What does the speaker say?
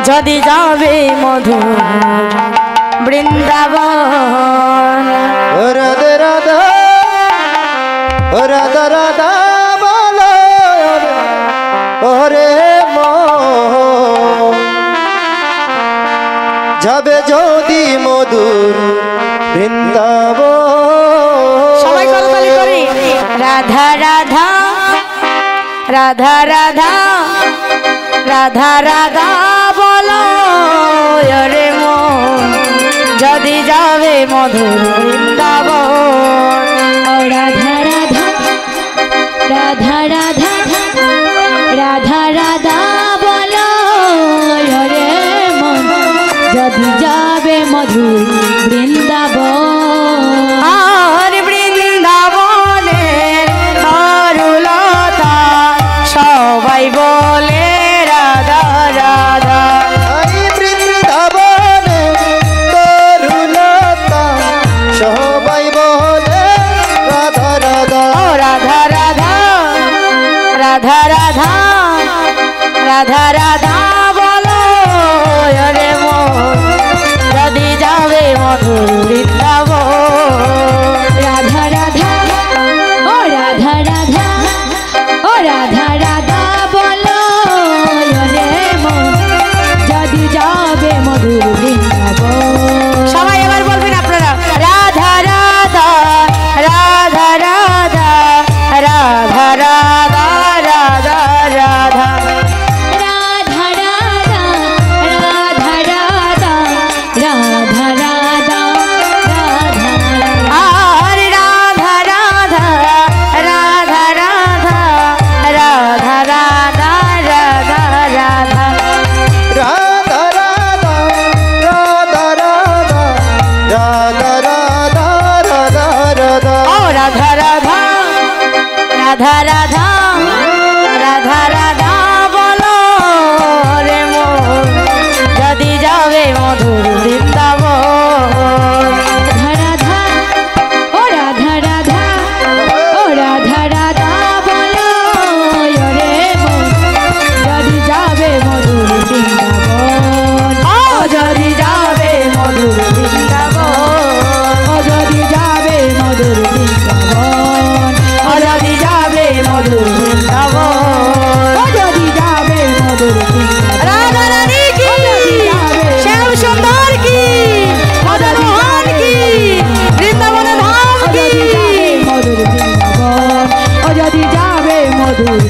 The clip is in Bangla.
যদি যাবে মধু বৃন্দাবন। রাধা রাধা রাধা রাধা বলো ওরে মন, যাবে যদি মধুর বৃন্দাবন। সবাই করতালি করি। রাধা রাধা রাধা রাধা রাধা রাধা বলো রে মন, যদি যাবে মধুর বৃন্দাবন। রাধা রাধা রাধা রাধা রাধা রাধা বলো রে মন, যদি যাবে মধুর বৃন্দাবন। আর বৃন্দাবনের তরুলতা সবাই বলে রাধা রাধা। এই বৃন্দাবনে তরুলতা সবাই বলে রাধা রাধা। ও রাধা রাধা রাধা রাধা রাধা রাধা বলো রে মন, যদি যাবে মধুর বৃন্দাবন। রাধা রাধা ও রাধা রাধা ও রাধা রাধা বলো রে মন, যদি যাবে মধুর বৃন্দাবন। সবাই এবার বলবেন আপনারা। রাধা রাধা রাধা রাধা রাধা রাধা রাধা রাধা। রাধা রাধা রাধা রাধা রাধা রাধা রাধা। আর রাধা রাধা রাধা রাধা রাধা রাধা রাধা রাধা। রাধা রাধা রাধা রাধা রাধা রাধা রাধা রাধা। ও রাধা রাধা রাধা রাধা রাধা রাধা বলো রে মন, যদি যাবে মধুর বৃন্দাবন। রাধা ও রাধা রাধা ও রাধা রাধা বলো রে মন, যদি যাবে মধুর বৃন্দাবন। ও যদি যাবে মধুর বৃন্দাবন। ও যদি যাবে মধুর বৃন্দাবন। ও যদি যাবে মধুর বৃন্দাবন। ও যদি যাবে মধুর বৃন্দাবন। রাধা রানী কি, শ্যাম সুন্দর কি, মদন মোহন কি, বৃন্দাবনের ধাম ও কি। যদি যাবে মধুর বৃন্দাবন। ও যদি যাবে মধুর